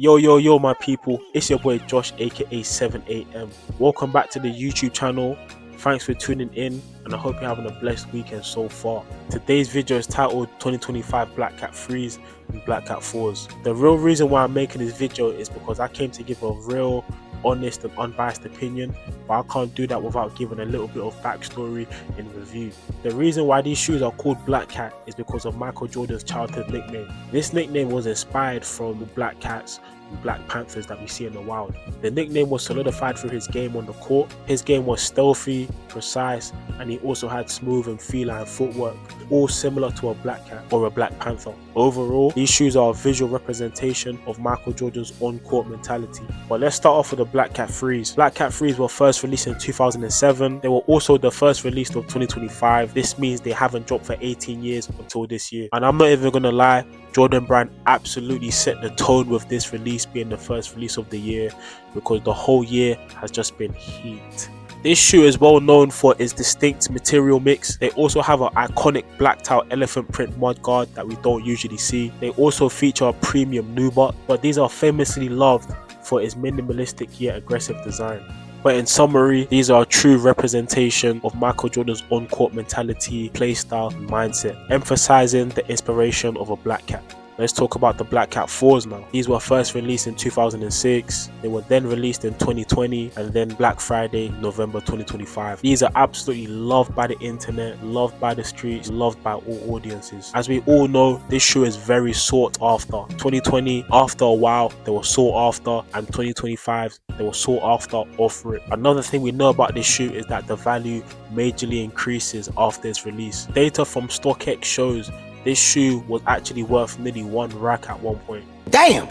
Yo, my people, it's your boy Josh, aka 7am. Welcome back to the YouTube channel. Thanks for tuning in, and I hope you're having a blessed weekend so far. Today's video is titled 2025 Black Cat 3s and Black Cat 4s. The real reason why I'm making this video is because I came to give a real, honest and unbiased opinion, but I can't do that without giving a little bit of backstory in review. The reason why these shoes are called Black Cat is because of Michael Jordan's childhood nickname. This nickname was inspired from the Black Cats and Black Panthers that we see in the wild. The nickname was solidified through his game on the court. His game was stealthy, precise, and he also had smooth and feline footwork, all similar to a Black Cat or a Black Panther. Overall, these shoes are a visual representation of Michael Jordan's on-court mentality. But let's start off with the Black Cat 3s. Black Cat 3s were first released in 2007. They were also the first released of 2025. This means they haven't dropped for 18 years until this year. And I'm not even gonna lie, Jordan Brand absolutely set the tone with this release being the first release of the year, because the whole year has just been heat. This shoe is well known for its distinct material mix. They also have an iconic blacked-out elephant print mudguard that we don't usually see. They also feature a premium nubuck, but these are famously loved for its minimalistic yet aggressive design. But in summary, these are a true representation of Michael Jordan's on-court mentality, playstyle, and mindset, emphasizing the inspiration of a Black Cat. Let's talk about the Black Cat 4s now. These were first released in 2006. They were then released in 2020, and then Black Friday, November 2025. These are absolutely loved by the internet, loved by the streets, loved by all audiences. As we all know, this shoe is very sought after. 2020, after a while, they were sought after, and 2025, they were sought after off rip. Another thing we know about this shoe is that the value majorly increases after its release. Data from StockX shows this shoe was actually worth nearly $1 at one point. Damn!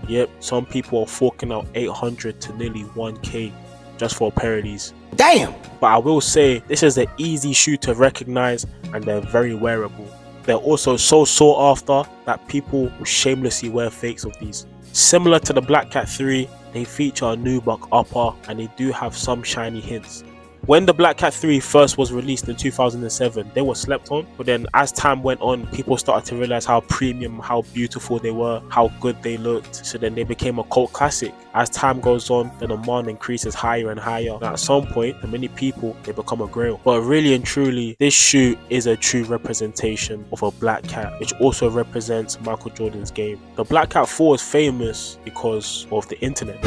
Yep, some people are forking out 800 to nearly 1k just for a pair of these. Damn! But I will say, this is an easy shoe to recognize, and they're very wearable. They're also so sought after that people will shamelessly wear fakes of these. Similar to the Black Cat 3, they feature a nubuck upper, and they do have some shiny hints. When the Black Cat 3 first was released in 2007, they were slept on, but then as time went on, people started to realize how premium, how beautiful they were, how good they looked, so then they became a cult classic. As time goes on, the demand increases higher and higher, and at some point, for many people, they become a grail. But really and truly, this shoe is a true representation of a Black Cat, which also represents Michael Jordan's game. The Black Cat 4 is famous because of the internet.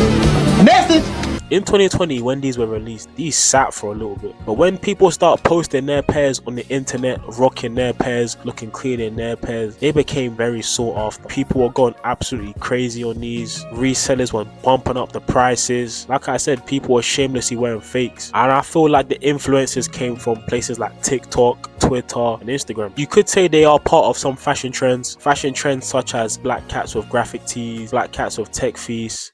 Message! In 2020, when these were released, these sat for a little bit. But when people start posting their pairs on the internet, rocking their pairs, looking clean in their pairs, they became very sought after. People were going absolutely crazy on these. Resellers were bumping up the prices. Like I said, people were shamelessly wearing fakes. And I feel like the influences came from places like TikTok, Twitter, and Instagram. You could say they are part of some fashion trends such as Black Cats with graphic tees, Black Cats with tech feast.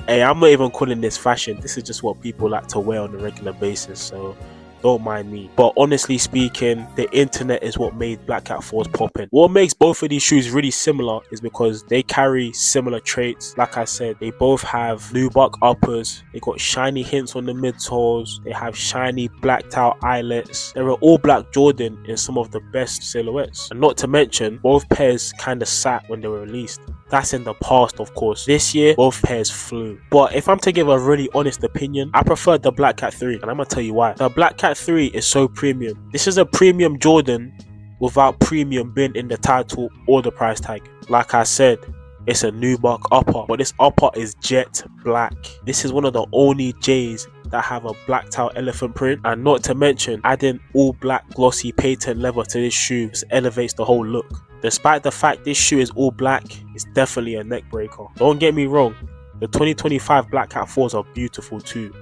Hey, I'm not even calling this fashion. This is just what people like to wear on a regular basis, so don't mind me. But honestly speaking, the internet is what made Black Cat 4s poppin'. What makes both of these shoes really similar is because they carry similar traits. Like I said, they both have nubuck uppers, they got shiny hints on the midsoles, they have shiny blacked out eyelets. They're an all black Jordan in some of the best silhouettes. And not to mention, both pairs kinda sat when they were released. That's in the past, of course. This year, both pairs flew. But if I'm to give a really honest opinion, I prefer the Black Cat 3, and I'm gonna tell you why. The Black Cat 3 is so premium. This is a premium Jordan without premium being in the title or the price tag. Like I said, it's a nubuck upper, but this upper is jet black. This is one of the only J's that have a blacked out elephant print, and not to mention adding all black glossy patent leather to this shoe just elevates the whole look. Despite the fact this shoe is all black, it's definitely a neck breaker. Don't get me wrong, the 2025 Black Cat 4s are beautiful too.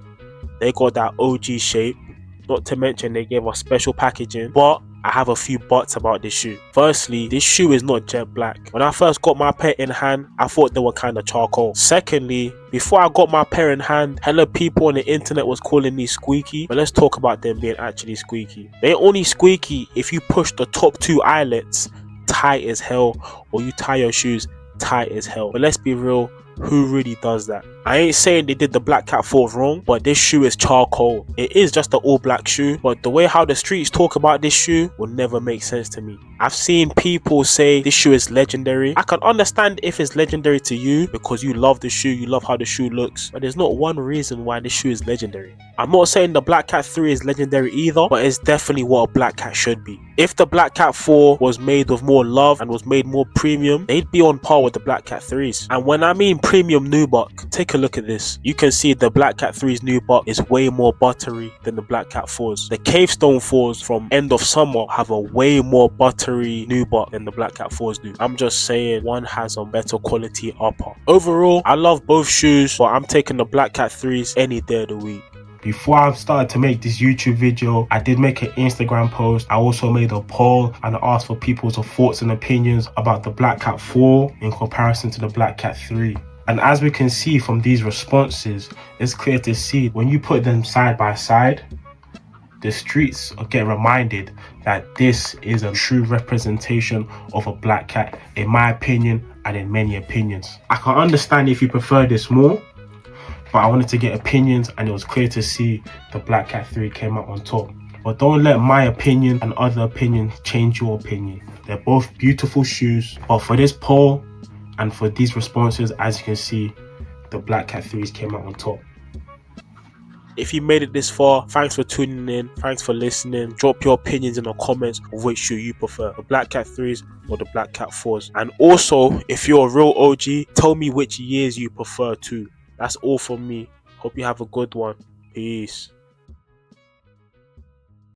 They got that OG shape, not to mention they gave us special packaging, but I have a few buts about this shoe. Firstly, this shoe is not jet black. When I first got my pair in hand, I thought they were kind of charcoal. Secondly, before I got my pair in hand, hella people on the internet was calling these squeaky, but let's talk about them being actually squeaky. They're only squeaky if you push the top two eyelets tight as hell, or you tie your shoes tight as hell. But let's be real, Who really does that? I ain't saying they did the Black Cat 4 wrong, but this shoe is charcoal. It is just an all black shoe, but the way how the streets talk about this shoe will never make sense to me. I've seen people say this shoe is legendary. I can understand if it's legendary to you because you love the shoe, you love how the shoe looks, but there's not one reason why this shoe is legendary. I'm not saying the Black Cat 3 is legendary either, but it's definitely what a Black Cat should be. If the Black Cat 4 was made with more love and was made more premium, they'd be on par with the Black Cat 3s. And when I mean premium nubuck, take a look at this. You can see the Black Cat 3's nubuck is way more buttery than the Black Cat 4's. The Cavestone 4s from End of Summer have a way more buttery nubuck than the Black Cat 4s do. I'm just saying one has a better quality upper. Overall, I love both shoes, but I'm taking the Black Cat 3s any day of the week. Before I started to make this YouTube video, I did make an Instagram post. I also made a poll and I asked for people's thoughts and opinions about the Black Cat 4 in comparison to the Black Cat 3. And as we can see from these responses, it's clear to see when you put them side by side, the streets get reminded that this is a true representation of a Black Cat, in my opinion and in many opinions. I can understand if you prefer this more, but I wanted to get opinions and it was clear to see the Black Cat 3 came out on top. But don't let my opinion and other opinions change your opinion. They're both beautiful shoes, but for this poll and for these responses, as you can see, the Black Cat 3s came out on top. If you made it this far, thanks for tuning in, thanks for listening. Drop your opinions in the comments of which shoe you prefer, the Black Cat 3s or the Black Cat 4s. And also, if you're a real OG, tell me which years you prefer too. That's all from me. Hope you have a good one. Peace.